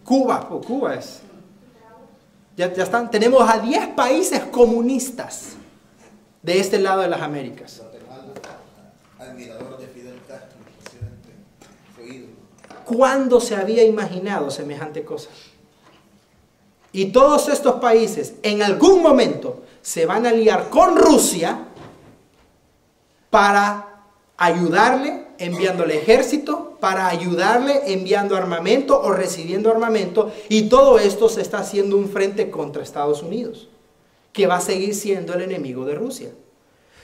Cuba, oh, Cuba es. Ya están, tenemos a 10 países comunistas de este lado de las Américas. Admirador de Fidel Castro, presidente, fue ídolo. ¿Cuándo se había imaginado semejante cosa? Y todos estos países en algún momento se van a aliar con Rusia para ayudarle enviándole ejército, para ayudarle enviando armamento o recibiendo armamento, y todo esto se está haciendo un frente contra Estados Unidos, que va a seguir siendo el enemigo de Rusia.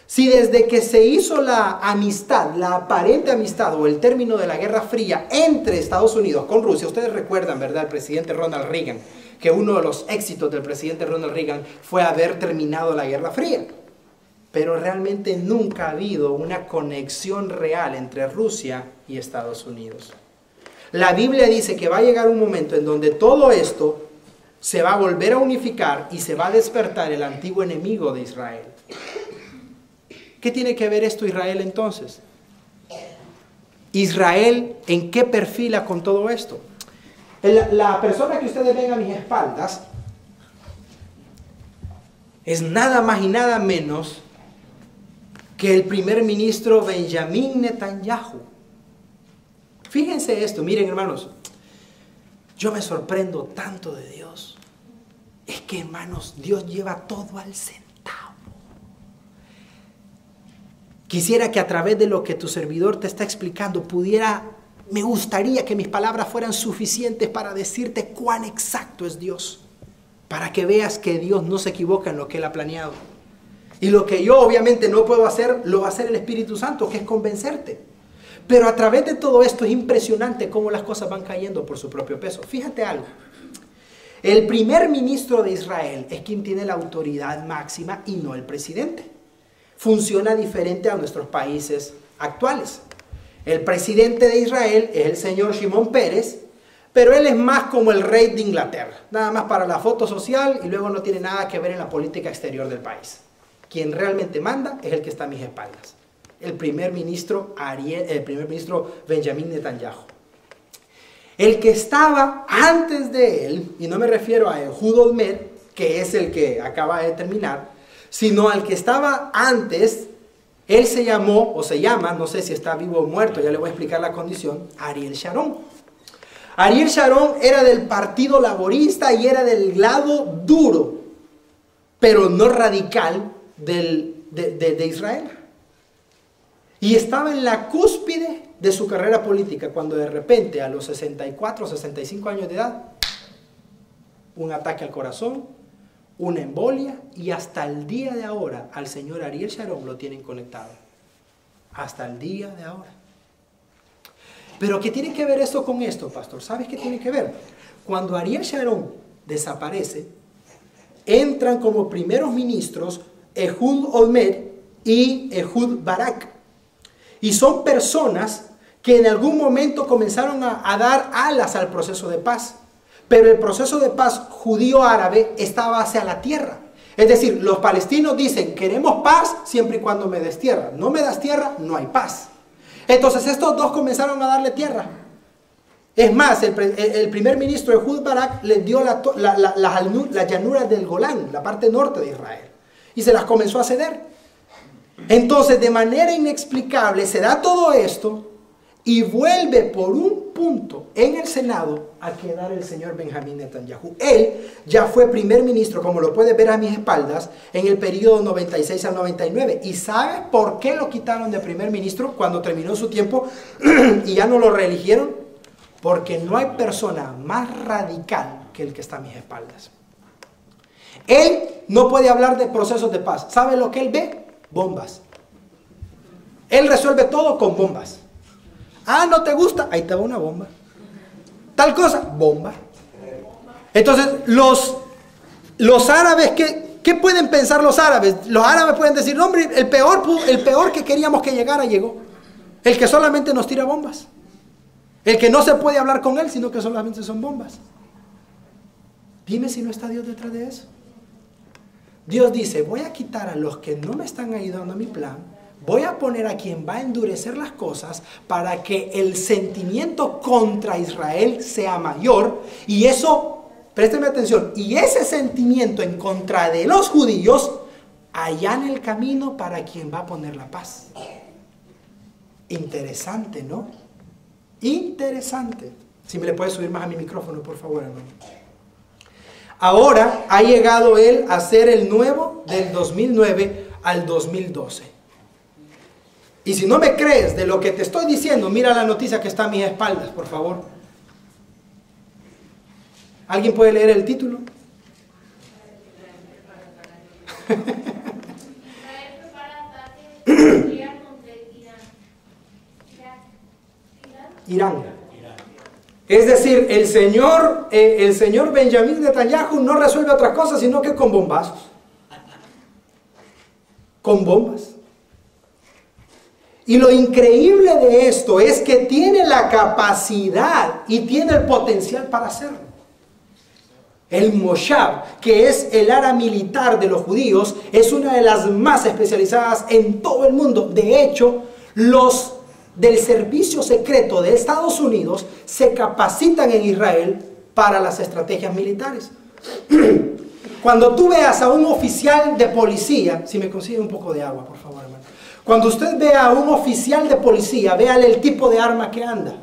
Si desde que se hizo la amistad, la aparente amistad o el término de la Guerra Fría entre Estados Unidos con Rusia, ustedes recuerdan, ¿verdad?, el presidente Ronald Reagan, que uno de los éxitos del presidente Ronald Reagan fue haber terminado la Guerra Fría. Pero realmente nunca ha habido una conexión real entre Rusia y Estados Unidos. La Biblia dice que va a llegar un momento en donde todo esto se va a volver a unificar y se va a despertar el antiguo enemigo de Israel. ¿Qué tiene que ver esto Israel entonces? Israel, ¿en qué perfila con todo esto? La persona que ustedes ven a mis espaldas es nada más y nada menos que el primer ministro Benjamín Netanyahu. Fíjense esto, miren hermanos, yo me sorprendo tanto de Dios. Es que hermanos, Dios lleva todo al centavo. Quisiera que a través de lo que tu servidor te está explicando me gustaría que mis palabras fueran suficientes para decirte cuán exacto es Dios, para que veas que Dios no se equivoca en lo que Él ha planeado. Y lo que yo obviamente no puedo hacer, lo va a hacer el Espíritu Santo, que es convencerte. Pero a través de todo esto es impresionante cómo las cosas van cayendo por su propio peso. Fíjate algo. El primer ministro de Israel es quien tiene la autoridad máxima y no el presidente. Funciona diferente a nuestros países actuales. El presidente de Israel es el señor Shimon Peres, pero él es más como el rey de Inglaterra. Nada más para la foto social y luego no tiene nada que ver en la política exterior del país. Quien realmente manda es el que está a mis espaldas. El primer ministro Benjamín Netanyahu. El que estaba antes de él, y no me refiero a Ehud Olmert, que es el que acaba de terminar, sino al que estaba antes, él se llamó, o se llama, no sé si está vivo o muerto, ya le voy a explicar la condición, Ariel Sharon. Ariel Sharon era del Partido Laborista y era del lado duro, pero no radical de Israel. Y estaba en la cúspide de su carrera política cuando de repente a los 64, 65 años de edad, un ataque al corazón, una embolia, y hasta el día de ahora al señor Ariel Sharon lo tienen conectado. Hasta el día de ahora. Pero ¿qué tiene que ver esto con esto, pastor? ¿Sabes qué tiene que ver? Cuando Ariel Sharon desaparece, entran como primeros ministros Ehud Olmert y Ehud Barak. Y son personas que en algún momento comenzaron a dar alas al proceso de paz. Pero el proceso de paz judío-árabe estaba hacia la tierra. Es decir, los palestinos dicen, queremos paz siempre y cuando me des tierra. No me das tierra, no hay paz. Entonces estos dos comenzaron a darle tierra. Es más, el primer ministro Ehud Barak les dio las llanuras del Golán, la parte norte de Israel. Y se las comenzó a ceder. Entonces, de manera inexplicable, se da todo esto y vuelve por un punto en el Senado a quedar el señor Benjamín Netanyahu. Él ya fue primer ministro, como lo puedes ver a mis espaldas, en el periodo 96 al 99. ¿Y sabes por qué lo quitaron de primer ministro cuando terminó su tiempo y ya no lo reeligieron? Porque no hay persona más radical que el que está a mis espaldas. Él no puede hablar de procesos de paz. ¿Sabe lo que él ve? Bombas. Él resuelve todo con bombas. Ah, ¿no te gusta? Ahí te va una bomba. Tal cosa, bomba. Entonces, los árabes, ¿qué pueden pensar los árabes? Los árabes pueden decir, no, hombre, el peor que queríamos que llegara, llegó. El que solamente nos tira bombas. El que no se puede hablar con él, sino que solamente son bombas. Dime si no está Dios detrás de eso. Dios dice, voy a quitar a los que no me están ayudando a mi plan voy a poner a quien va a endurecer las cosas para que el sentimiento contra Israel sea mayor. Y eso, présteme atención, y ese sentimiento en contra de los judíos allana el camino para quien va a poner la paz. Interesante, ¿no? Interesante. Si me le puede subir más a mi micrófono, por favor, hermano. Ahora ha llegado él a ser el nuevo del 2009 al 2012. Y si no me crees de lo que te estoy diciendo, mira la noticia que está a mis espaldas, por favor. ¿Alguien puede leer el título? Irán. Es decir, el señor Benjamín Netanyahu no resuelve otras cosas sino que con bombazos. Con bombas. Y lo increíble de esto es que tiene la capacidad y tiene el potencial para hacerlo. El Mossad, que es el área militar de los judíos, es una de las más especializadas en todo el mundo. De hecho, los del servicio secreto de Estados Unidos se capacitan en Israel para las estrategias militares. Cuando tú veas a un oficial de policía, si me consigue un poco de agua, por favor, hermano. Cuando usted vea a un oficial de policía, véale el tipo de arma que anda.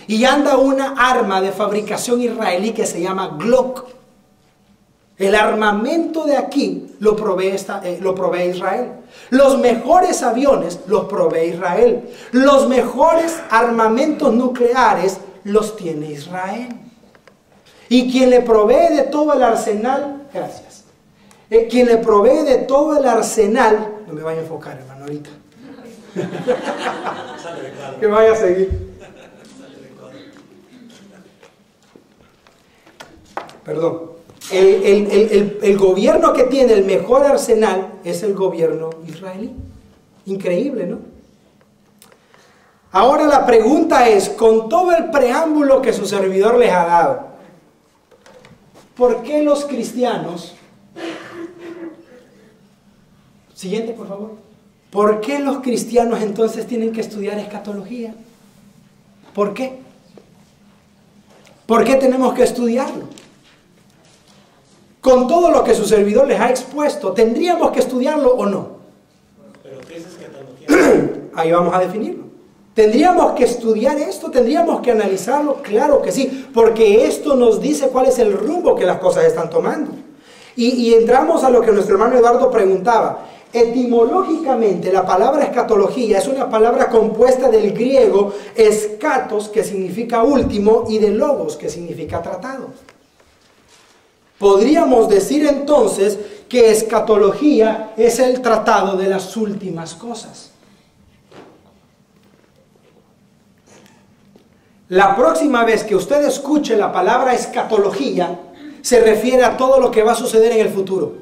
Y anda una arma de fabricación israelí que se llama Glock. El armamento de aquí lo provee Israel. Los mejores aviones los provee Israel. Los mejores armamentos nucleares los tiene Israel. Y quien le provee de todo el arsenal, gracias. Quien le provee de todo el arsenal, no me vaya a enfocar, hermano, ahorita. Que vaya a seguir. Perdón. El gobierno que tiene el mejor arsenal es el gobierno israelí. Increíble, ¿no? Ahora la pregunta es, con todo el preámbulo que su servidor les ha dado, ¿por qué los cristianos... Siguiente, por favor. ¿Por qué los cristianos entonces tienen que estudiar escatología? ¿Por qué? ¿Por qué tenemos que estudiarlo? Con todo lo que su servidor les ha expuesto, ¿tendríamos que estudiarlo o no? ¿Pero qué es escatología? Ahí vamos a definirlo. ¿Tendríamos que estudiar esto? ¿Tendríamos que analizarlo? Claro que sí, porque esto nos dice cuál es el rumbo que las cosas están tomando. Y entramos a lo que nuestro hermano Eduardo preguntaba. Etimológicamente, la palabra escatología es una palabra compuesta del griego escatos, que significa último, y de logos, que significa tratado. Podríamos decir entonces que escatología es el tratado de las últimas cosas. La próxima vez que usted escuche la palabra escatología, se refiere a todo lo que va a suceder en el futuro.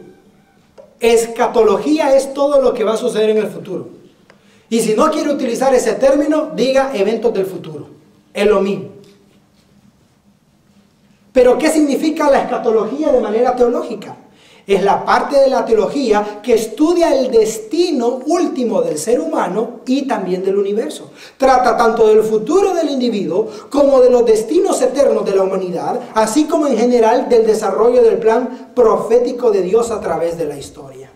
Escatología es todo lo que va a suceder en el futuro. Y si no quiere utilizar ese término, diga eventos del futuro. Es lo mismo. Pero ¿qué significa la escatología de manera teológica? Es la parte de la teología que estudia el destino último del ser humano y también del universo. Trata tanto del futuro del individuo como de los destinos eternos de la humanidad, así como en general del desarrollo del plan profético de Dios a través de la historia.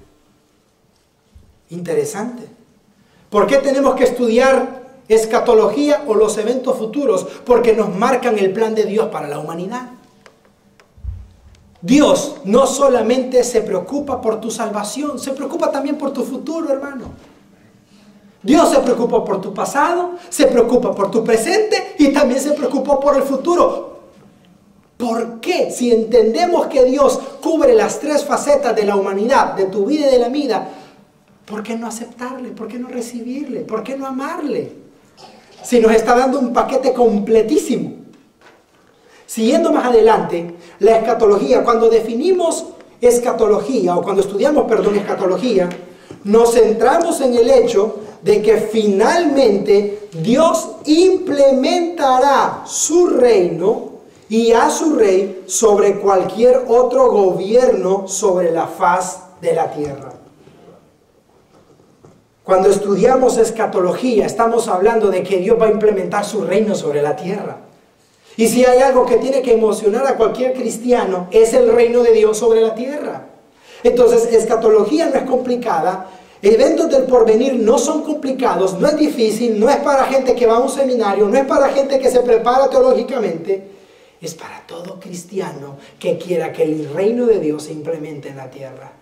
Interesante. ¿Por qué tenemos que estudiar escatología o los eventos futuros? Porque nos marcan el plan de Dios para la humanidad. Dios no solamente se preocupa por tu salvación, se preocupa también por tu futuro, hermano. Dios se preocupa por tu pasado, se preocupa por tu presente y también se preocupa por el futuro. ¿Por qué? Si entendemos que Dios cubre las tres facetas de la humanidad, de tu vida y de la mía, ¿por qué no aceptarle? ¿Por qué no recibirle? ¿Por qué no amarle? Si nos está dando un paquete completísimo. Siguiendo más adelante, la escatología, cuando definimos escatología, o cuando estudiamos, escatología, nos centramos en el hecho de que finalmente Dios implementará su reino y a su rey sobre cualquier otro gobierno sobre la faz de la tierra. Cuando estudiamos escatología, estamos hablando de que Dios va a implementar su reino sobre la tierra. Y si hay algo que tiene que emocionar a cualquier cristiano, es el reino de Dios sobre la tierra. Entonces, escatología no es complicada, eventos del porvenir no son complicados, no es difícil, no es para gente que va a un seminario, no es para gente que se prepara teológicamente, es para todo cristiano que quiera que el reino de Dios se implemente en la tierra.